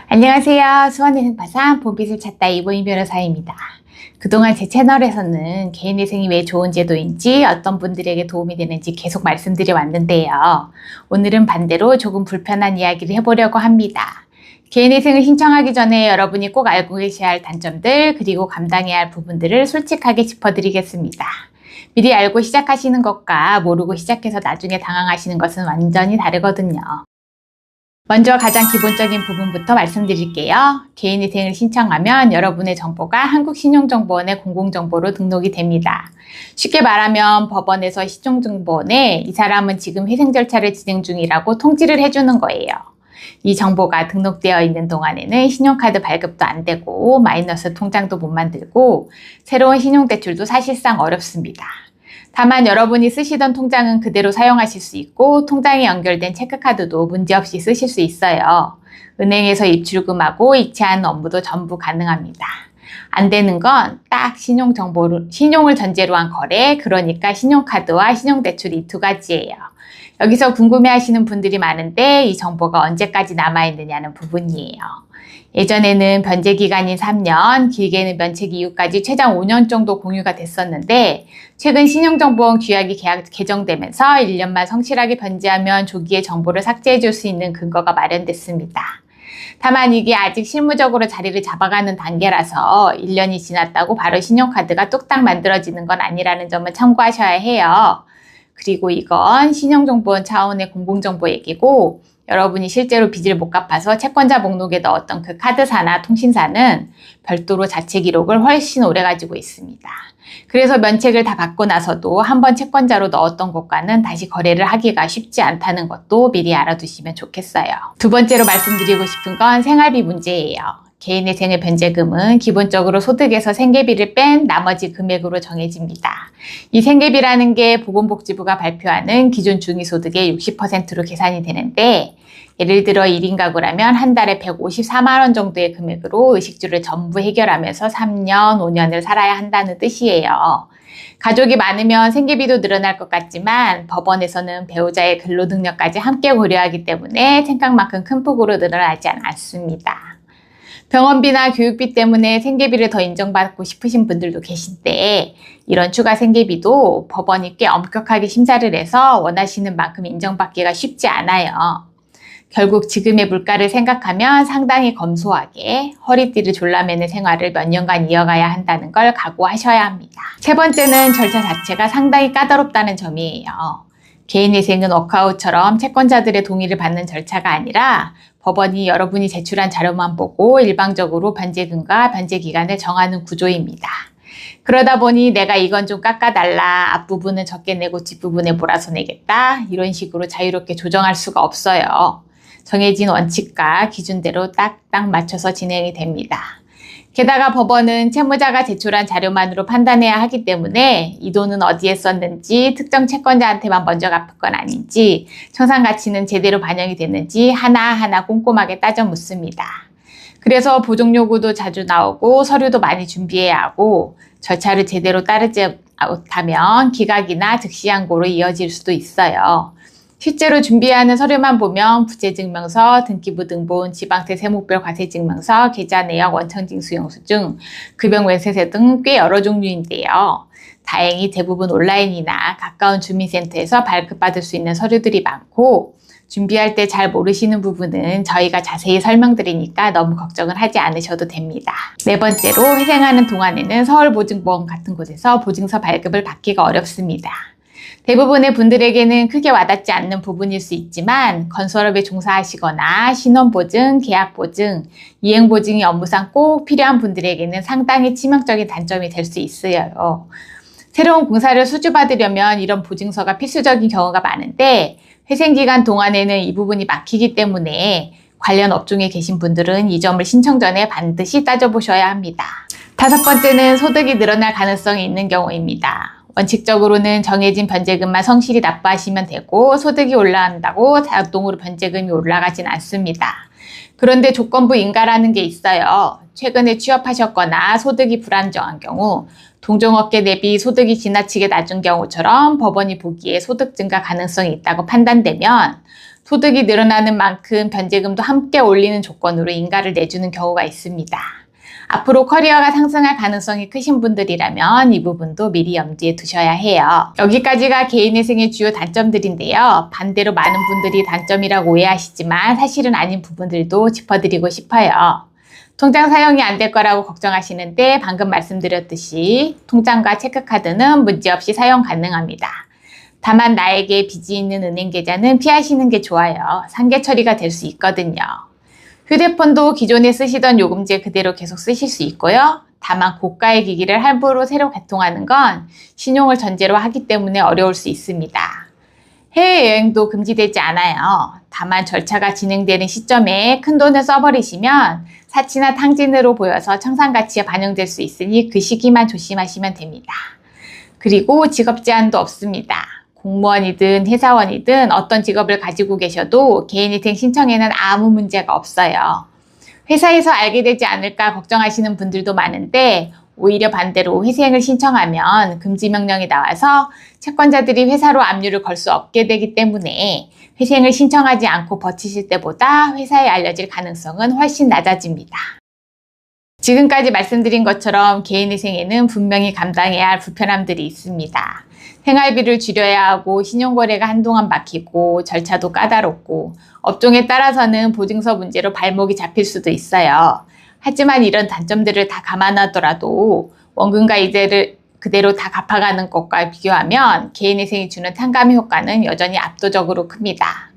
안녕하세요. 수원의 생파산 봄빛을 찾다 이보임 변호사입니다. 그동안 제 채널에서는 개인회생이 왜 좋은 제도인지 어떤 분들에게 도움이 되는지 계속 말씀드려 왔는데요. 오늘은 반대로 조금 불편한 이야기를 해보려고 합니다. 개인회생을 신청하기 전에 여러분이 꼭 알고 계셔야 할 단점들 그리고 감당해야 할 부분들을 솔직하게 짚어드리겠습니다. 미리 알고 시작하시는 것과 모르고 시작해서 나중에 당황하시는 것은 완전히 다르거든요. 먼저 가장 기본적인 부분부터 말씀드릴게요. 개인회생을 신청하면 여러분의 정보가 한국신용정보원의 공공정보로 등록이 됩니다. 쉽게 말하면 법원에서 신용정보원에 이 사람은 지금 회생 절차를 진행 중이라고 통지를 해주는 거예요. 이 정보가 등록되어 있는 동안에는 신용카드 발급도 안 되고 마이너스 통장도 못 만들고 새로운 신용대출도 사실상 어렵습니다. 다만 여러분이 쓰시던 통장은 그대로 사용하실 수 있고 통장에 연결된 체크카드도 문제없이 쓰실 수 있어요. 은행에서 입출금하고 이체하는 업무도 전부 가능합니다. 안 되는 건 딱 신용을 전제로 한 거래, 그러니까 신용카드와 신용대출 이 두 가지예요. 여기서 궁금해하시는 분들이 많은데 이 정보가 언제까지 남아있느냐는 부분이에요. 예전에는 변제기간인 3년, 길게는 면책 이후까지 최장 5년 정도 공유가 됐었는데 최근 신용정보원 규약이 개정되면서 1년만 성실하게 변제하면 조기에 정보를 삭제해 줄 수 있는 근거가 마련됐습니다. 다만 이게 아직 실무적으로 자리를 잡아가는 단계라서 1년이 지났다고 바로 신용카드가 뚝딱 만들어지는 건 아니라는 점은 참고하셔야 해요. 그리고 이건 신용정보원 차원의 공공정보 얘기고 여러분이 실제로 빚을 못 갚아서 채권자 목록에 넣었던 그 카드사나 통신사는 별도로 자체 기록을 훨씬 오래 가지고 있습니다. 그래서 면책을 다 받고 나서도 한번 채권자로 넣었던 곳과는 다시 거래를 하기가 쉽지 않다는 것도 미리 알아두시면 좋겠어요. 두 번째로 말씀드리고 싶은 건 생활비 문제예요. 개인회생의 변제금은 기본적으로 소득에서 생계비를 뺀 나머지 금액으로 정해집니다. 이 생계비라는 게 보건복지부가 발표하는 기존 중위소득의 60%로 계산이 되는데 예를 들어 1인 가구라면 한 달에 154만 원 정도의 금액으로 의식주를 전부 해결하면서 3년, 5년을 살아야 한다는 뜻이에요. 가족이 많으면 생계비도 늘어날 것 같지만 법원에서는 배우자의 근로능력까지 함께 고려하기 때문에 생각만큼 큰 폭으로 늘어나지 않습니다. 병원비나 교육비 때문에 생계비를 더 인정받고 싶으신 분들도 계신데 이런 추가 생계비도 법원이 꽤 엄격하게 심사를 해서 원하시는 만큼 인정받기가 쉽지 않아요. 결국 지금의 물가를 생각하면 상당히 검소하게 허리띠를 졸라매는 생활을 몇 년간 이어가야 한다는 걸 각오하셔야 합니다. 세 번째는 절차 자체가 상당히 까다롭다는 점이에요. 개인회생은 워크아웃처럼 채권자들의 동의를 받는 절차가 아니라 법원이 여러분이 제출한 자료만 보고 일방적으로 변제금과 변제기간을 정하는 구조입니다. 그러다 보니 내가 이건 좀 깎아달라, 앞부분은 적게 내고 뒷부분에 몰아서 내겠다, 이런 식으로 자유롭게 조정할 수가 없어요. 정해진 원칙과 기준대로 딱딱 맞춰서 진행이 됩니다. 게다가 법원은 채무자가 제출한 자료만으로 판단해야 하기 때문에 이 돈은 어디에 썼는지, 특정 채권자한테만 먼저 갚을 건 아닌지, 청산가치는 제대로 반영이 됐는지 하나하나 꼼꼼하게 따져 묻습니다. 그래서 보정 요구도 자주 나오고 서류도 많이 준비해야 하고 절차를 제대로 따르지 못하면 기각이나 즉시 항고로 이어질 수도 있어요. 실제로 준비하는 서류만 보면 부채증명서, 등기부등본, 지방세 세목별 과세증명서, 계좌 내역, 원청징수용수증, 급여면세세 등 꽤 여러 종류인데요. 다행히 대부분 온라인이나 가까운 주민센터에서 발급받을 수 있는 서류들이 많고 준비할 때 잘 모르시는 부분은 저희가 자세히 설명드리니까 너무 걱정을 하지 않으셔도 됩니다. 네 번째로 회생하는 동안에는 서울보증보험 같은 곳에서 보증서 발급을 받기가 어렵습니다. 대부분의 분들에게는 크게 와닿지 않는 부분일 수 있지만 건설업에 종사하시거나 신원보증, 계약보증, 이행보증이 업무상 꼭 필요한 분들에게는 상당히 치명적인 단점이 될 수 있어요. 새로운 공사를 수주받으려면 이런 보증서가 필수적인 경우가 많은데 회생기간 동안에는 이 부분이 막히기 때문에 관련 업종에 계신 분들은 이 점을 신청 전에 반드시 따져보셔야 합니다. 다섯 번째는 소득이 늘어날 가능성이 있는 경우입니다. 원칙적으로는 정해진 변제금만 성실히 납부하시면 되고 소득이 올라간다고 자동으로 변제금이 올라가진 않습니다. 그런데 조건부 인가라는 게 있어요. 최근에 취업하셨거나 소득이 불안정한 경우, 동종업계 대비 소득이 지나치게 낮은 경우처럼 법원이 보기에 소득 증가 가능성이 있다고 판단되면 소득이 늘어나는 만큼 변제금도 함께 올리는 조건으로 인가를 내주는 경우가 있습니다. 앞으로 커리어가 상승할 가능성이 크신 분들이라면 이 부분도 미리 염두에 두셔야 해요. 여기까지가 개인회생의 주요 단점들인데요. 반대로 많은 분들이 단점이라고 오해하시지만 사실은 아닌 부분들도 짚어드리고 싶어요. 통장 사용이 안 될 거라고 걱정하시는데 방금 말씀드렸듯이 통장과 체크카드는 문제없이 사용 가능합니다. 다만 나에게 빚이 있는 은행 계좌는 피하시는 게 좋아요. 상계 처리가 될 수 있거든요. 휴대폰도 기존에 쓰시던 요금제 그대로 계속 쓰실 수 있고요. 다만 고가의 기기를 할부로 새로 개통하는 건 신용을 전제로 하기 때문에 어려울 수 있습니다. 해외여행도 금지되지 않아요. 다만 절차가 진행되는 시점에 큰돈을 써버리시면 사치나 탕진으로 보여서 청산가치에 반영될 수 있으니 그 시기만 조심하시면 됩니다. 그리고 직업 제한도 없습니다. 공무원이든 회사원이든 어떤 직업을 가지고 계셔도 개인회생 신청에는 아무 문제가 없어요. 회사에서 알게 되지 않을까 걱정하시는 분들도 많은데 오히려 반대로 회생을 신청하면 금지 명령이 나와서 채권자들이 회사로 압류를 걸 수 없게 되기 때문에 회생을 신청하지 않고 버티실 때보다 회사에 알려질 가능성은 훨씬 낮아집니다. 지금까지 말씀드린 것처럼 개인회생에는 분명히 감당해야 할 불편함들이 있습니다. 생활비를 줄여야 하고 신용거래가 한동안 막히고 절차도 까다롭고 업종에 따라서는 보증서 문제로 발목이 잡힐 수도 있어요. 하지만 이런 단점들을 다 감안하더라도 원금과 이자를 그대로 다 갚아가는 것과 비교하면 개인회생이 주는 탕감 효과는 여전히 압도적으로 큽니다.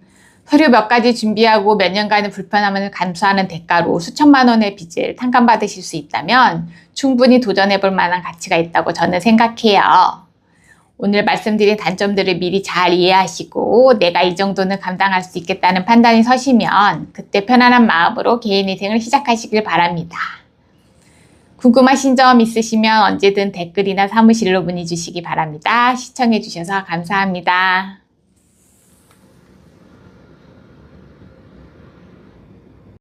서류 몇 가지 준비하고 몇 년간의 불편함을 감수하는 대가로 수천만 원의 빚을 탕감받으실 수 있다면 충분히 도전해볼 만한 가치가 있다고 저는 생각해요. 오늘 말씀드린 단점들을 미리 잘 이해하시고 내가 이 정도는 감당할 수 있겠다는 판단이 서시면 그때 편안한 마음으로 개인회생을 시작하시길 바랍니다. 궁금하신 점 있으시면 언제든 댓글이나 사무실로 문의 주시기 바랍니다. 시청해주셔서 감사합니다.